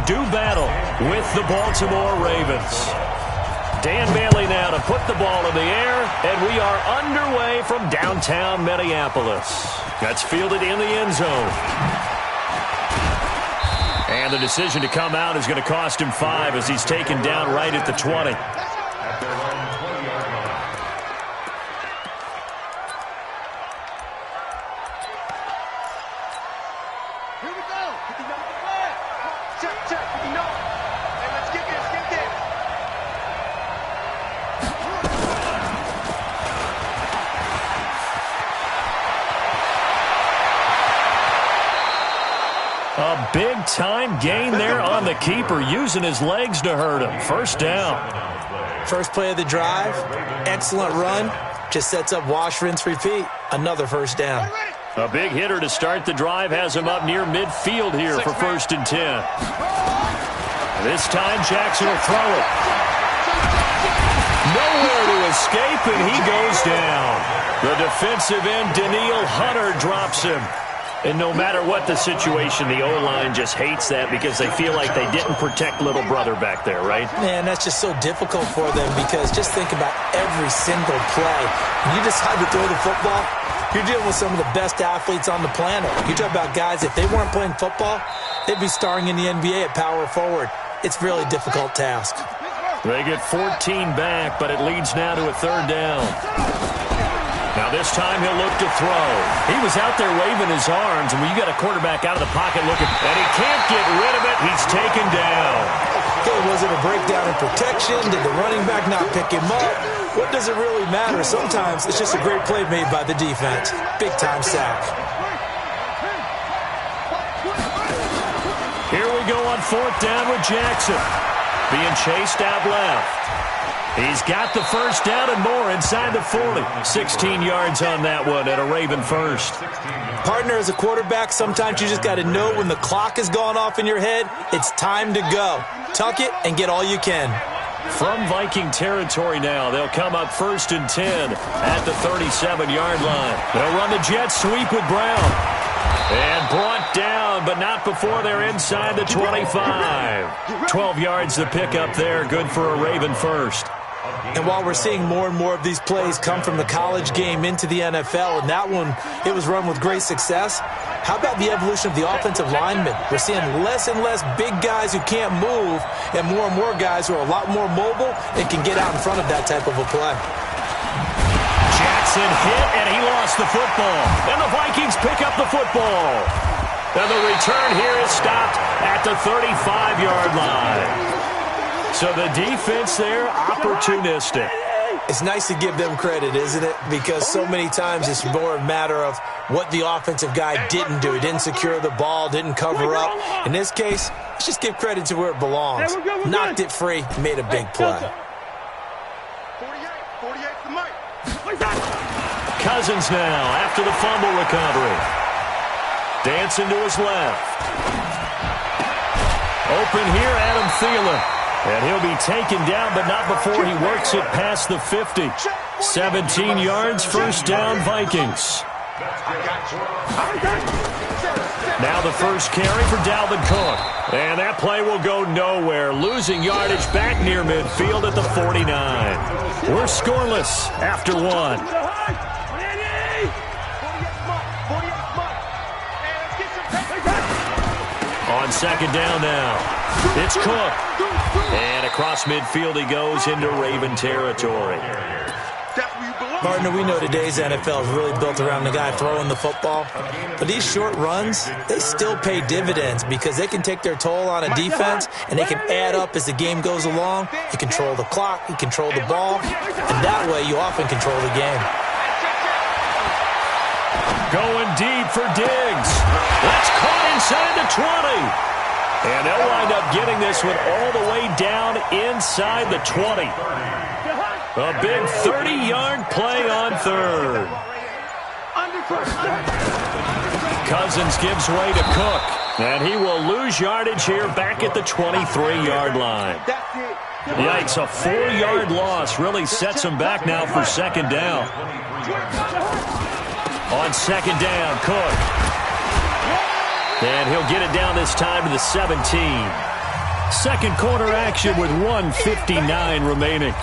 do battle with the Baltimore Ravens. Dan Bailey now to put the ball in the air, and we are underway from downtown Minneapolis. That's fielded in the end zone. And the decision to come out is going to cost him 5 as he's taken down right at the 20. A big-time gain there on the keeper, using his legs to hurt him. First down. First play of the drive, excellent run. Just sets up wash, rinse, repeat. Another first down. A big hitter to start the drive has him up near midfield here for 1st and 10. This time Jackson will throw it. Nowhere to escape, and he goes down. The defensive end, Daniil Hunter, drops him. And no matter what the situation, the O-line just hates that because they feel like they didn't protect little brother back there, right? Man, that's just so difficult for them because just think about every single play. When you decide to throw the football, you're dealing with some of the best athletes on the planet. You talk about guys, if they weren't playing football, they'd be starring in the NBA at power forward. It's a really difficult task. They get 14 back, but it leads now to a 3rd down. Now this time he'll look to throw. He was out there waving his arms, and when you got a quarterback out of the pocket looking, and he can't get rid of it, he's taken down. Okay, was it a breakdown in protection? Did the running back not pick him up? What does it really matter? Sometimes it's just a great play made by the defense. Big-time sack. Here we go on 4th down with Jackson. Being chased out left. He's got the first down and more inside the 40. 16 yards on that one at a Raven first. Partner, as a quarterback, sometimes you just got to know when the clock has gone off in your head, it's time to go. Tuck it and get all you can. From Viking territory now, they'll come up 1st and 10 at the 37-yard line. They'll run the jet sweep with Brown. And brought down, but not before they're inside the 25. 12 yards to pick up there, good for a Raven first. And while we're seeing more and more of these plays come from the college game into the NFL, and that one, it was run with great success, how about the evolution of the offensive linemen? We're seeing less and less big guys who can't move and more guys who are a lot more mobile and can get out in front of that type of a play. Jackson hit, and he lost the football. And the Vikings pick up the football. And the return here is stopped at the 35-yard line. So the defense there, opportunistic. It's nice to give them credit, isn't it? Because so many times it's more a matter of what the offensive guy didn't do. He didn't secure the ball, didn't cover up. In this case, let's just give credit to where it belongs. Knocked it free, made a big play. Cousins now after the fumble recovery. Dancing to his left. Open here, Adam Thielen. And he'll be taken down, but not before he works it past the 50. 17 yards, first down, Vikings. Now the first carry for Dalvin Cook. And that play will go nowhere, losing yardage back near midfield at the 49. We're scoreless after one. On 2nd down now. It's Cook. And across midfield he goes into Raven territory. Partner, we know today's NFL is really built around the guy throwing the football. But these short runs, they still pay dividends because they can take their toll on a defense and they can add up as the game goes along. You control the clock, you control the ball, and that way you often control the game. Going deep for Diggs. That's caught inside the 20. And they'll wind up getting this one all the way down inside the 20. A big 30-yard play on 3rd. Cousins gives way to Cook. And he will lose yardage here back at the 23-yard line. Yikes, a 4-yard loss really sets him back now for 2nd down. On 2nd down, Cook. And he'll get it down this time to the 17. Second quarter action with 1:59 remaining.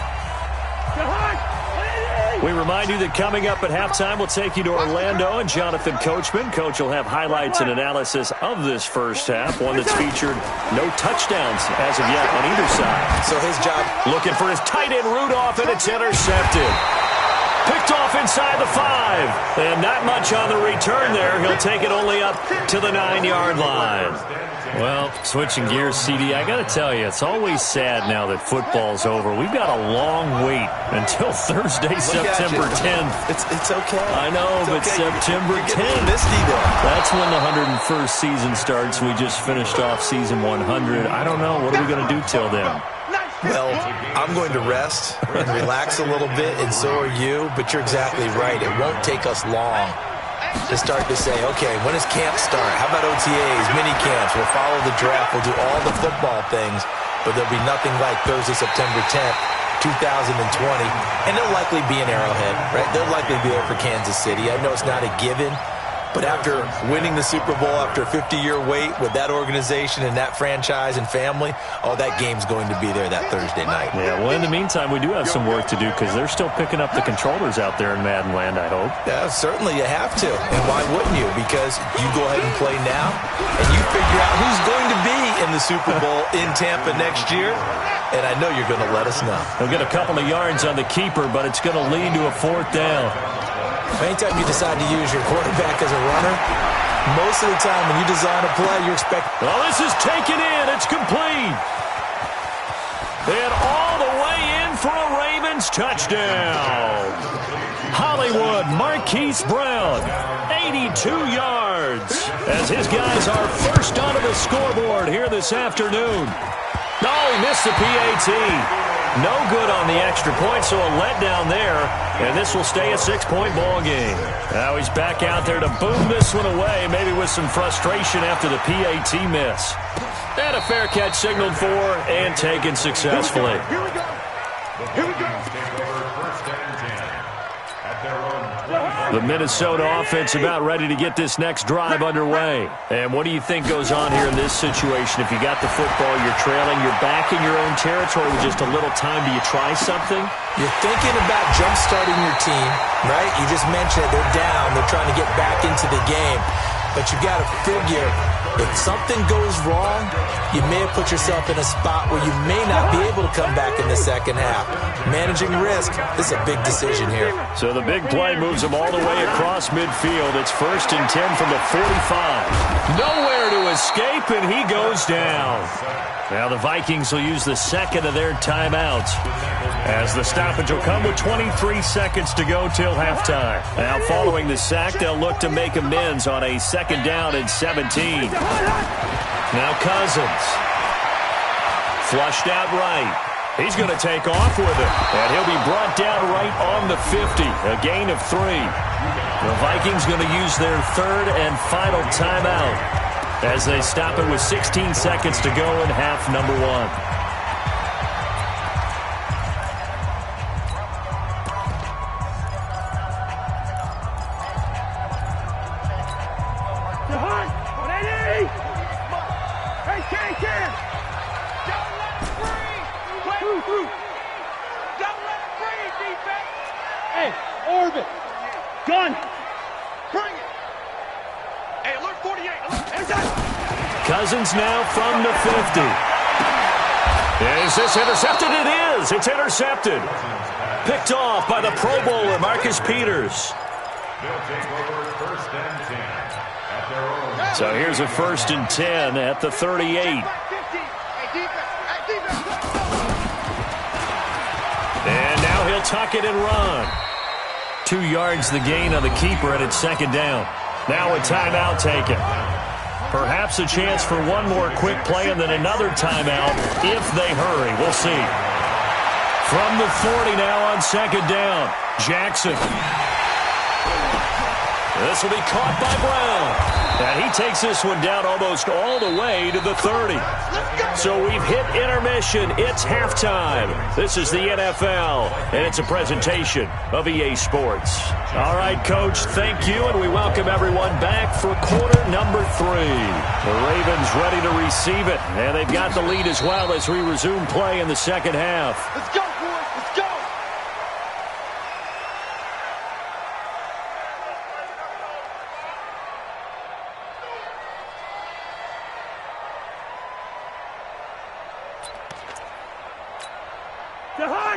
We remind you that coming up at halftime, we'll take you to Orlando and Jonathan Coachman. Coach will have highlights and analysis of this first half, one that's featured no touchdowns as of yet on either side. So his job, looking for his tight end Rudolph, and it's intercepted. Picked off inside the 5, and not much on the return there. He'll take it only up to the 9-yard line. Well, switching gears, CD, I got to tell you, it's always sad now that football's over. We've got a long wait until Thursday, September 10th. It's okay. I know, but okay. September 10th. That's when the 101st season starts. We just finished off season 100. I don't know. What are we going to do till then? Well, I'm going to rest and relax a little bit, and so are you, but you're exactly right. It won't take us long to start to say, okay, when does camp start? How about OTAs, mini camps? We'll follow the draft. We'll do all the football things, but there'll be nothing like Thursday, September 10th, 2020, and they'll likely be in Arrowhead, right? They'll likely be there for Kansas City. I know it's not a given, but after winning the Super Bowl after a 50-year wait with that organization and that franchise and family, that game's going to be there that Thursday night. Yeah, well, in the meantime, we do have some work to do because they're still picking up the controllers out there in Madden Land, I hope. Yeah, certainly you have to. And why wouldn't you? Because you go ahead and play now, and you figure out who's going to be in the Super Bowl in Tampa next year, and I know you're going to let us know. They'll get a couple of yards on the keeper, but it's going to lead to a 4th down. Anytime you decide to use your quarterback as a runner, most of the time when you design a play, you expect... Well, this is taken in. It's complete. And all the way in for a Ravens touchdown. Hollywood Marquise Brown, 82 yards, as his guys are first onto the scoreboard here this afternoon. Oh, he missed the PAT. No good on the extra point, so a letdown there, and this will stay a 6-point ball game. Now he's back out there to boom this one away, maybe with some frustration after the PAT miss. And a fair catch signaled for and taken successfully. Here we go. Here we go. The Minnesota offense about ready to get this next drive underway. And what do you think goes on here in this situation? If you got the football, you're trailing, you're back in your own territory with just a little time. Do you try something? You're thinking about jump-starting your team, right? You just mentioned it. They're down. They're trying to get back into the game. But you got to figure, if something goes wrong, you may have put yourself in a spot where you may not be able to come back in the second half. Managing risk, this is a big decision here. So the big play moves him all the way across midfield. It's 1st and 10 from the 45. Nowhere to escape, and he goes down. Now the Vikings will use the second of their timeouts, as the stoppage will come with 23 seconds to go till halftime. Now following the sack, they'll look to make amends on a 2nd down and 17. Now Cousins. Flushed out right. He's going to take off with it, and he'll be brought down right on the 50, a gain of 3. The Vikings going to use their 3rd and final timeout as they stop it with 16 seconds to go in half number 1. Cousins now from the 50. Is this intercepted? It is. It's intercepted. Picked off by the Pro Bowler, Marcus Peters. So here's a 1st and 10 at the 38. And now he'll tuck it and run. 2 yards the gain on the keeper, and it's 2nd down. Now a timeout taken. Perhaps a chance for one more quick play and then another timeout if they hurry. We'll see. From the 40 now on 2nd down. Jackson. This will be caught by Brown. And he takes this one down almost all the way to the 30. So we've hit intermission. It's halftime. This is the NFL, and it's a presentation of EA Sports. All right, Coach, thank you, and we welcome everyone back for quarter number 3. The Ravens ready to receive it, and they've got the lead as well as we resume play in the second half. Let's go, boys. Let's go.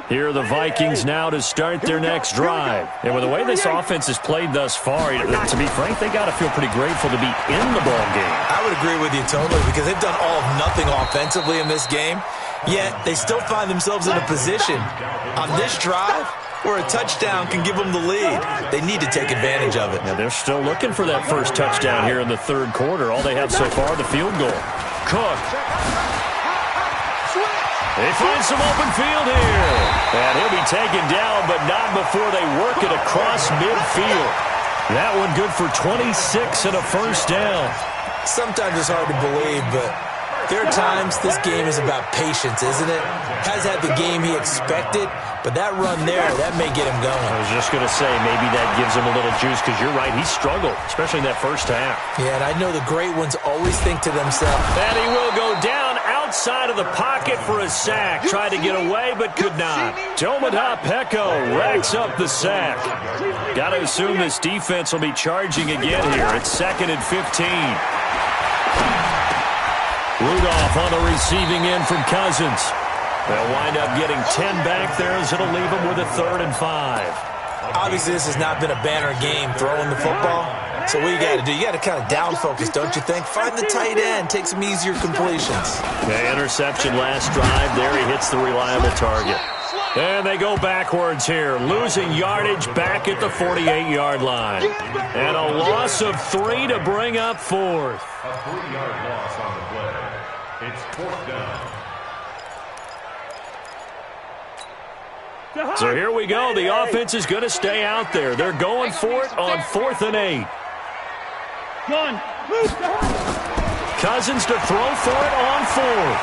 Here are the Vikings now to start their next drive. And with the way this offense has played thus far, to be frank, they got to feel pretty grateful to be in the ball game. I would agree with you totally because they've done all of nothing offensively in this game, yet they still find themselves in a position on this drive where a touchdown can give them the lead. They need to take advantage of it. Now they're still looking for that first touchdown here in the third quarter. All they have so far, the field goal. Cook. They find some open field here. And he'll be taken down, but not before they work it across midfield. That one good for 26 and a first down. Sometimes it's hard to believe, but there are times this game is about patience, isn't it? Has had the game he expected, but that run there, that may get him going. I was just going to say, maybe that gives him a little juice, because you're right, he struggled, especially in that first half. Yeah, and I know the great ones always think to themselves. And he will go down outside of the pocket for a sack. Tried to get away, but could not. Domata Peko racks up the sack. Got to assume this defense will be charging again here. It's 2nd and 15. Rudolph on the receiving end from Cousins. They'll wind up getting 10 back there as it'll leave them with a 3rd and 5. Obviously, this has not been a banner game throwing the football. So what you got to do, you got to kind of down focus, don't you think? Find the tight end, take some easier completions. Okay, interception last drive. There he hits the reliable target. And they go backwards here, losing yardage back at the 48-yard line. And a loss of 3 to bring up 4th. A 3-yard loss on the play. It's 4th down. So here we go. The offense is going to stay out there. They're going for it on 4th and 8. Cousins to throw for it on 4th.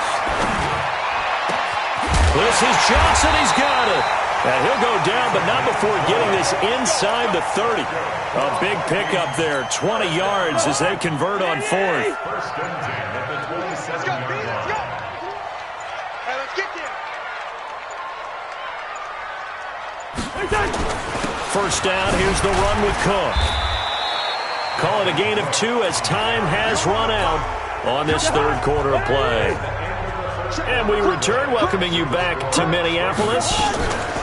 This is Johnson. He's got it. And he'll go down, but not before getting this inside the 30. A big pickup there, 20 yards as they convert on 4th. First and 10 at the 27-yard line. Hey, let's get there. First down, here's the run with Cook. Call it a gain of 2 as time has run out on this third quarter of play. And we return, welcoming you back to Minneapolis.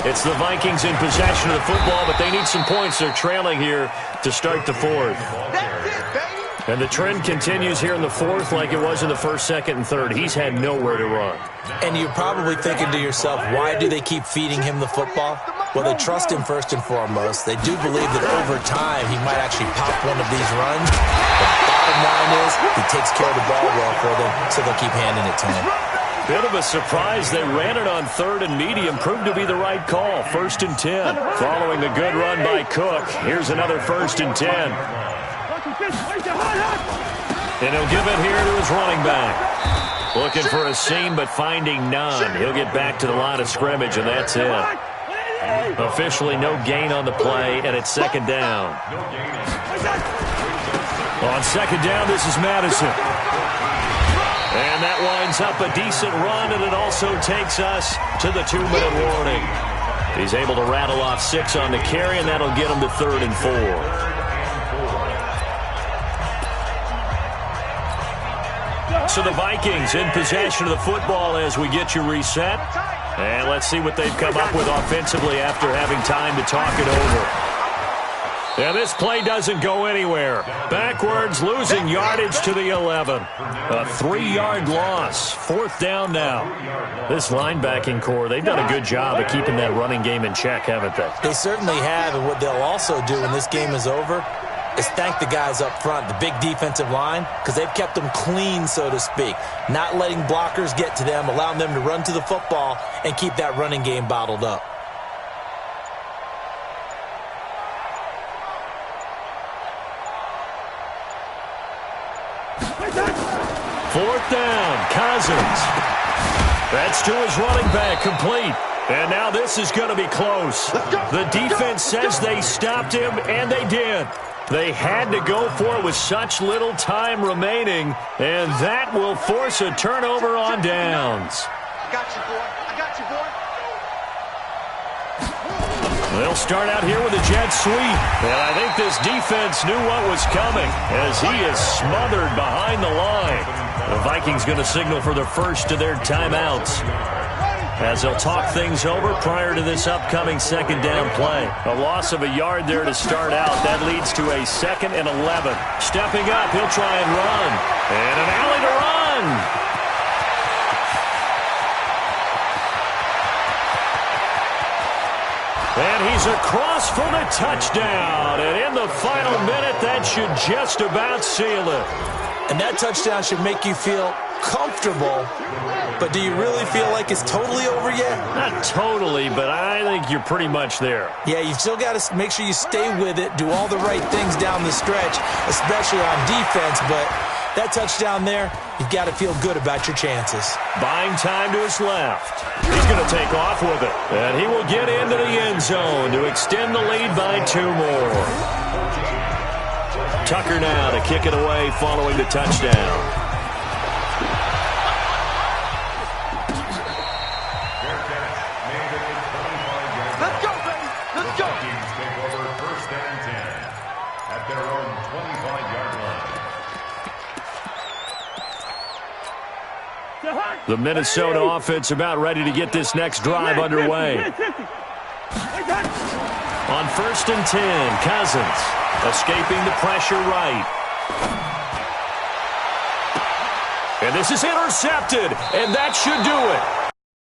It's the Vikings in possession of the football, but they need some points. They're trailing here to start the 4th. And the trend continues here in the 4th like it was in the 1st, 2nd, and 3rd. He's had nowhere to run. And you're probably thinking to yourself, why do they keep feeding him the football? Well, they trust him first and foremost. They do believe that over time he might actually pop one of these runs. The bottom line is he takes care of the ball well for them, so they'll keep handing it to him. Bit of a surprise. They ran it on 3rd and medium. Proved to be the right call. 1st and 10. Following the good run by Cook. Here's another 1st and 10. And he'll give it here to his running back. Looking for a seam, but finding none. He'll get back to the line of scrimmage, and that's it. Officially no gain on the play, and it's 2nd down. On 2nd down, this is Madison. And that winds up a decent run, and it also takes us to the 2-minute warning. He's able to rattle off 6 on the carry, and that'll get him to 3rd and 4. So the Vikings in possession of the football as we get you reset. And let's see what they've come up with offensively after having time to talk it over. And this play doesn't go anywhere. Backwards, losing yardage to the 11. A 3-yard loss. 4th down now. This linebacking core, they've done a good job of keeping that running game in check, haven't they? They certainly have, and what they'll also do when this game is over is thank the guys up front, the big defensive line, because they've kept them clean, so to speak. Not letting blockers get to them, allowing them to run to the football and keep that running game bottled up. 4th down, Cousins. That's to his running back, complete. And now this is going to be close. The defense says they stopped him, and they did. They had to go for it with such little time remaining, and that will force a turnover on downs. I got you, boy. I got you, boy. They'll start out here with a jet sweep. And I think this defense knew what was coming as he is smothered behind the line. The Vikings going to signal for the first of their timeouts as they'll talk things over prior to this upcoming 2nd down play. A loss of a yard there to start out. That leads to a 2nd and 11. Stepping up, he'll try and run. And an alley to run. And he's across for the touchdown. And in the final minute, that should just about seal it. And that touchdown should make you feel comfortable. But do you really feel like it's totally over yet? Not totally, but I think you're pretty much there. Yeah, you still got to make sure you stay with it, do all the right things down the stretch, especially on defense. But that touchdown there, you've got to feel good about your chances. Buying time to his left. He's going to take off with it. And he will get into the end zone to extend the lead by 2 more. Tucker now to kick it away following the touchdown. Let's go, baby. Let's go. Vikings take over 1st and 10 at their own 25-yard line. The Minnesota offense about ready to get this next drive underway. On 1st and 10, Cousins escaping the pressure right. And this is intercepted, and that should do it.